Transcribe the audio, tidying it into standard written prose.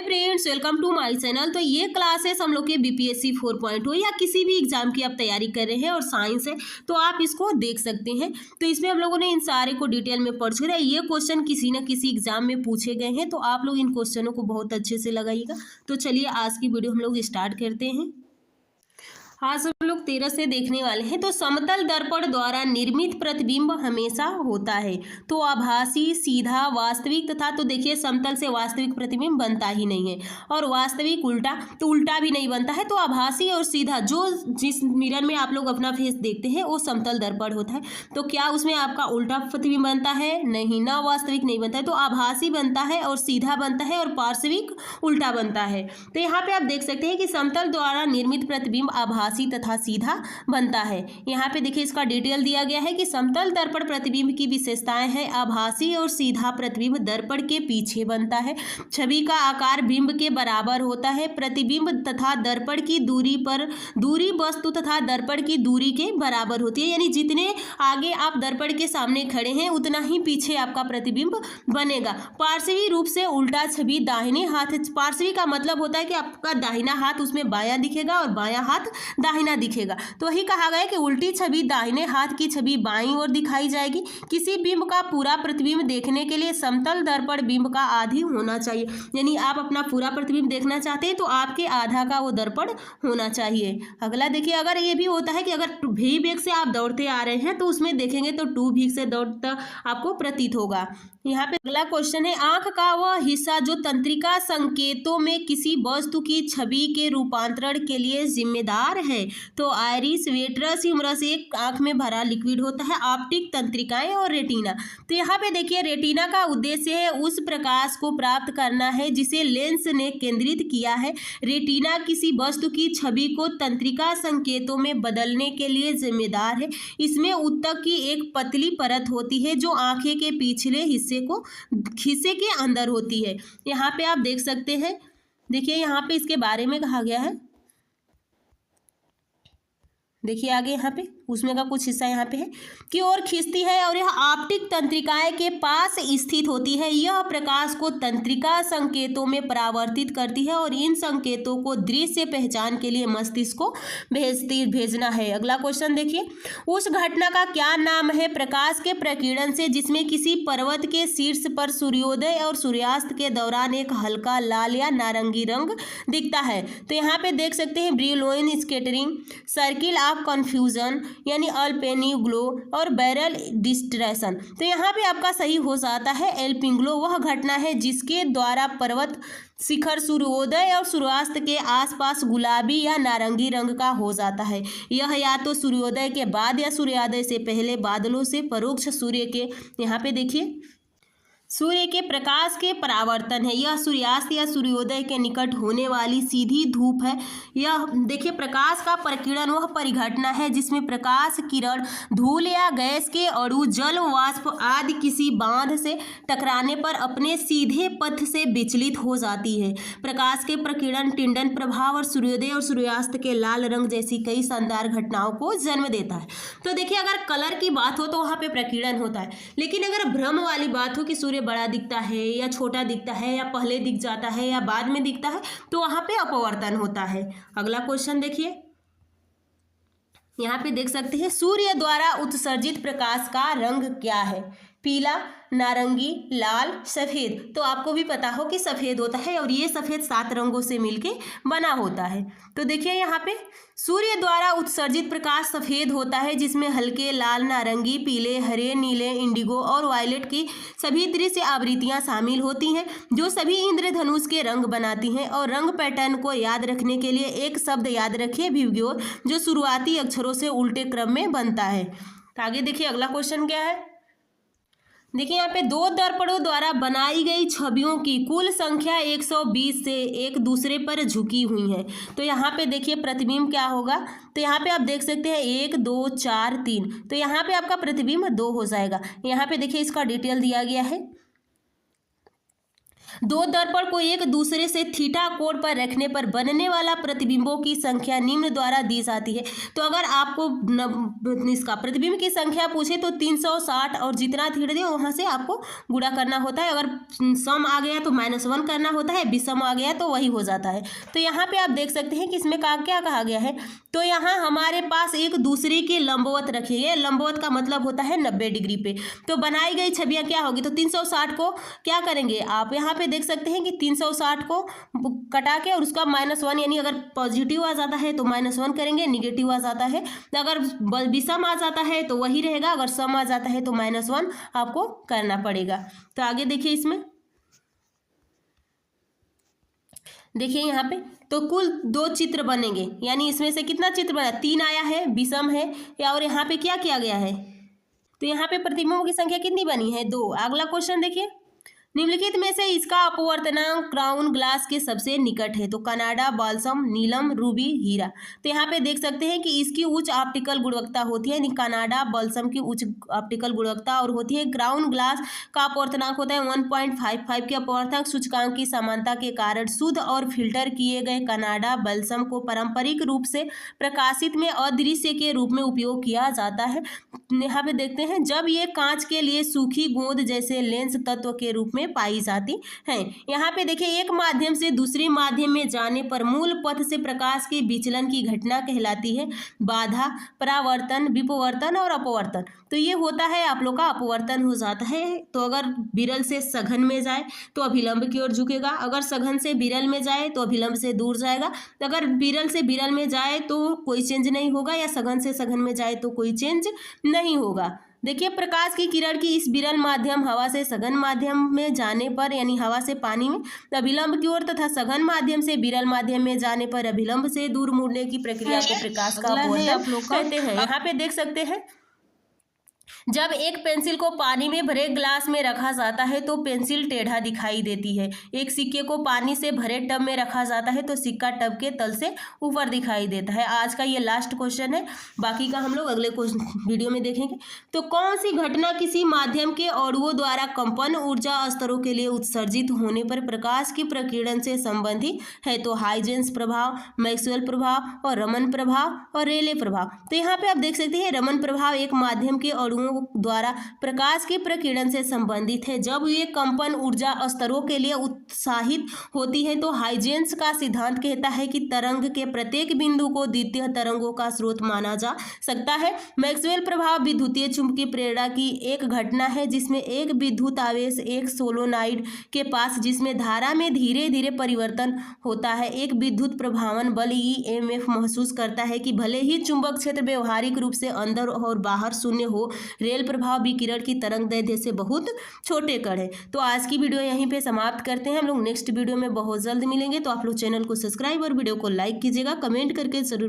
Friends, welcome to my channel. तो ये classes हम लोग के बीपीएससी 4.0 या किसी भी एग्जाम की आप तैयारी कर रहे हैं और साइंस है तो आप इसको देख सकते हैं। तो इसमें हम लोगों ने इन सारे को डिटेल में पढ़ चुके हैं। ये क्वेश्चन किसी न किसी एग्जाम में पूछे गए हैं, तो आप लोग इन क्वेश्चनों को बहुत अच्छे से लगाइएगा। तो चलिए आज की वीडियो हम लोग स्टार्ट करते हैं। आज हम लोग 13 से देखने वाले हैं। तो समतल दर्पण द्वारा निर्मित प्रतिबिंब हमेशा होता है तो आभासी, सीधा, वास्तविक तथा। तो देखिए समतल से वास्तविक प्रतिबिंब बनता ही नहीं है और वास्तविक उल्टा तो उल्टा भी नहीं बनता है। तो आभासी और सीधा जो जिस मिरर में आप लोग अपना फेस देखते हैं वो समतल दर्पण होता है। तो क्या उसमें आपका उल्टा प्रतिबिंब बनता है? नहीं ना, वास्तविक नहीं बनता है। तो आभासी बनता है और सीधा बनता है और पार्श्विक उल्टा बनता है। तो यहाँ पे आप देख सकते हैं कि समतल द्वारा निर्मित प्रतिबिंब आभासी तथा सीधा बनता है। यहाँ पे देखिए इसका डिटेल दिया गया है कि समतल दर्पण प्रतिबिंब की विशेषताएं हैं। आभासी और सीधा प्रतिबिंब दर्पण के पीछे बनता है। छवि का आकार बिंब के बराबर होता है। प्रतिबिंब तथा दर्पण की दूरी वस्तु तथा दर्पण की दूरी के बराबर होती है, यानी जितने आगे आप दर्पण के सामने खड़े हैं उतना ही पीछे आपका प्रतिबिंब बनेगा। पार्श्वी रूप से उल्टा छवि दाहिने हाथ, पार्श्वी का मतलब होता है कि आपका दाहिना हाथ उसमें बायां दिखेगा और बायां हाथ दाहिना दिखेगा। तो वही कहा गया है कि उल्टी छवि दाहिने हाथ की छवि बाईं ओर दिखाई जाएगी। किसी बिंब का पूरा प्रतिबिंब देखने के लिए समतल दर्पण बिंब का आधी होना चाहिए, यानी आप अपना पूरा प्रतिबिंब देखना चाहते हैं तो आपके आधा का वो दर्पण होना चाहिए। अगला देखिए, अगर ये भी होता है कि अगर भी वेग से आप दौड़ते आ रहे हैं तो उसमें देखेंगे तो टू वेग से दौड़ता आपको प्रतीत होगा। यहाँ पे अगला क्वेश्चन है, आंख का वह हिस्सा जो तंत्रिका संकेतों में किसी वस्तु की छवि के रूपांतरण के लिए जिम्मेदार है। तो आइरिस, वेट्रस, ह्यूमरस एक आंख में भरा लिक्विड होता है। ऑप्टिक तंत्रिकाएं और रेटिना। तो यहाँ पे देखिए रेटिना का उद्देश्य है उस प्रकाश को प्राप्त करना है जिसे लेंस ने केंद्रित किया है। रेटिना किसी वस्तु की छवि को तंत्रिका संकेतों में बदलने के लिए जिम्मेदार है। इसमें ऊतक की एक पतली परत होती है जो आंखें के पिछले हिस्से के अंदर होती है। यहाँ पे आप देख सकते हैं, देखिए यहाँ पे इसके बारे में कहा गया है। देखिए आगे यहाँ पे उसमें का कुछ हिस्सा यहाँ पे है कि और खींचती है और यह ऑप्टिक तंत्रिकाएं के पास स्थित होती है। यह प्रकाश को तंत्रिका संकेतों में परावर्तित करती है और इन संकेतों को दृश्य पहचान के लिए मस्तिष्क को भेजना है। अगला क्वेश्चन देखिए, उस घटना का क्या नाम है प्रकाश के प्रकीर्णन से जिसमें किसी पर्वत के शीर्ष पर सूर्योदय और सूर्यास्त के दौरान एक हल्का लाल या नारंगी रंग दिखता है। तो यहाँ पे देख सकते हैं Brillouin scattering, circle of confusion यानी अल्पेनिग्लो और बैरल डिस्ट्रेशन। तो यहाँ पे आपका सही हो जाता है एल्पिंग्लो। वह घटना है जिसके द्वारा पर्वत शिखर सूर्योदय और सूर्यास्त के आसपास गुलाबी या नारंगी रंग का हो जाता है। यह या तो सूर्योदय के बाद या सूर्योदय से पहले बादलों से परोक्ष सूर्य के, यहाँ पे देखिए सूर्य के प्रकाश के परावर्तन है। यह सूर्यास्त या सूर्योदय के निकट होने वाली सीधी धूप है। यह देखिए प्रकाश का प्रकीर्णन वह परिघटना है जिसमें प्रकाश किरण धूल या गैस के अणु, जल, वाष्प आदि किसी बांध से टकराने पर अपने सीधे पथ से विचलित हो जाती है। प्रकाश के प्रकीर्णन, टिंडन प्रभाव और सूर्योदय और सूर्यास्त के लाल रंग जैसी कई शानदार घटनाओं को जन्म देता है। तो देखिए अगर कलर की बात हो तो वहाँ पे प्रकीर्णन होता है, लेकिन अगर भ्रम वाली बात हो कि सूर्य बड़ा दिखता है या छोटा दिखता है या पहले दिख जाता है या बाद में दिखता है तो वहां पे अपवर्तन होता है। अगला क्वेश्चन देखिए, यहाँ पे देख सकते हैं सूर्य द्वारा उत्सर्जित प्रकाश का रंग क्या है? पीला, नारंगी, लाल, सफ़ेद। तो आपको भी पता हो कि सफ़ेद होता है और ये सफ़ेद 7 रंगों से मिलके बना होता है। तो देखिए यहाँ पे सूर्य द्वारा उत्सर्जित प्रकाश सफ़ेद होता है जिसमें हल्के लाल, नारंगी, पीले, हरे, नीले, इंडिगो और वायलेट की सभी दृश्य आवृत्तियाँ शामिल होती हैं जो सभी इंद्रधनुष के रंग बनाती हैं। और रंग पैटर्न को याद रखने के लिए एक शब्द याद रखिए विबग्योर, जो शुरुआती अक्षरों से उल्टे क्रम में बनता है। तो आगे देखिए अगला क्वेश्चन क्या है। देखिए यहाँ पे दो दर्पणों द्वारा बनाई गई छवियों की कुल संख्या 120 से एक दूसरे पर झुकी हुई है। तो यहाँ पे देखिए प्रतिबिंब क्या होगा, तो यहाँ पे आप देख सकते हैं 1 2 4 3, तो यहाँ पे आपका प्रतिबिंब 2 हो जाएगा। यहाँ पे देखिए इसका डिटेल दिया गया है। दो दर्पण को एक दूसरे से थीटा कोण पर रखने पर बनने वाला प्रतिबिंबों की संख्या निम्न द्वारा दी जाती है। तो अगर आपको इसका प्रतिबिंब की संख्या पूछे तो 360 और जितना थीटा दिया वहां से आपको गुणा करना होता है। अगर सम आ गया तो -1 करना होता है, विषम आ गया तो वही हो जाता है। तो यहाँ पे आप देख सकते हैं कि इसमें क्या कहा गया है। तो यहाँ हमारे पास एक दूसरे के लंबवत रखे गए, लंबवत का मतलब होता है 90 डिग्री पे। तो बनाई गई छवियां क्या होगी, तो 360 को क्या करेंगे आप यहाँ पे देख सकते हैं कि 360 को कटा के और उसका -1, यानी अगर पॉजिटिव आ जाता है तो -1 करेंगे, निगेटिव आ जाता है अगर विषम आ जाता है तो वही रहेगा, अगर सम आ जाता है तो -1 आपको करना पड़ेगा। तो आगे देखिए, इसमें देखिए यहाँ पे तो कुल 2 चित्र बनेंगे, यानी इसमें से कितना चित्र बना, 3 आया है, विषम है, और यहाँ पे क्या किया गया है, तो यहाँ पे प्रतिबिंबों की संख्या कितनी बनी है, 2। अगला क्वेश्चन देखिए, निम्नलिखित में से इसका अपवर्तनांक क्राउन ग्लास के सबसे निकट है, तो कनाडा, बाल्सम, नीलम, रूबी, हीरा। तो यहाँ पे देख सकते हैं कि इसकी उच्च ऑप्टिकल गुणवत्ता होती है, यानी कनाडा, बाल्सम की उच्च ऑप्टिकल गुणवत्ता और होती है। क्राउन ग्लास का अपवर्तनांक होता है 1.55 के अपवर्तक सूचकांक की समानता के कारण शुद्ध और फिल्टर किए गए कनाडा, बाल्सम को पारंपरिक रूप से प्रकाशित में अदृश्य के रूप में उपयोग किया जाता है। यहाँ पे देखते हैं, जब ये कांच के लिए सूखी गोंद जैसे लेंस तत्व के रूप में पाई जाती है। यहाँ पे देखिए, एक माध्यम से दूसरे माध्यम में जाने पर मूल पथ से प्रकाश के विचलन की घटना कहलाती है बाधा, परावर्तन, विपवर्तन और अपवर्तन। तो ये होता है आप लोग का अपवर्तन हो जाता है। तो अगर विरल से सघन में जाए तो अभिलंब की ओर झुकेगा, अगर सघन से विरल में जाए तो अभिलंब से दूर जाएगा, अगर विरल से विरल में जाए तो कोई चेंज नहीं होगा, या सघन से सघन में जाए तो कोई चेंज नहीं होगा। देखिए, प्रकाश की किरण की इस विरल माध्यम हवा से सघन माध्यम में जाने पर, यानी हवा से पानी में अभिलंब की ओर, तथा सघन माध्यम से विरल माध्यम में जाने पर अभिलंब से दूर मुड़ने की प्रक्रिया को प्रकाश का अपवर्तन कहते हैं। यहाँ पे देख सकते हैं, जब एक पेंसिल को पानी में भरे ग्लास में रखा जाता है तो पेंसिल टेढ़ा दिखाई देती है। एक सिक्के को पानी से भरे टब में रखा जाता है तो सिक्का टब के तल से ऊपर दिखाई देता है। आज का ये लास्ट क्वेश्चन है, बाकी का हम लोग अगले वीडियो में देखेंगे। तो कौन सी घटना किसी माध्यम के अणुओं द्वारा कंपन ऊर्जा स्तरों के लिए उत्सर्जित होने पर प्रकाश की प्रकीर्णन से संबंधित है, तो हाइजेंस प्रभाव, मैक्सवेल प्रभाव और रमन प्रभाव और रेले प्रभाव। तो यहाँ पे आप देख सकते हैं, रमन प्रभाव एक माध्यम के अणुओं द्वारा प्रकाश के प्रकीर्णन से संबंधित है। जब ये कंपन ऊर्जा स्तरों के लिए उत्साहित होती है तो हाइजेंस का सिद्धांत कहता है कि तरंग के प्रत्येक बिंदु को द्वितीय तरंगों का स्रोत माना जा सकता है। मैक्सवेल प्रभाव विद्युतीय चुंबकीय प्रेरणा की एक घटना है जिसमें एक विद्युत आवेश एक सोलोनाइड के पास, जिसमें धारा में धीरे धीरे परिवर्तन होता है, एक विद्युत प्रभावन बल EMF महसूस करता है कि भले ही चुंबक क्षेत्र व्यवहारिक रूप से अंदर और बाहर शून्य हो, रेल प्रभाव विकिरण की तरंग दैर्ध्य से बहुत छोटे कण है। तो आज की वीडियो यहीं पे समाप्त करते हैं, हम लोग नेक्स्ट वीडियो में बहुत जल्द मिलेंगे। तो आप लोग चैनल को सब्सक्राइब और वीडियो को लाइक कीजिएगा, कमेंट करके जरूर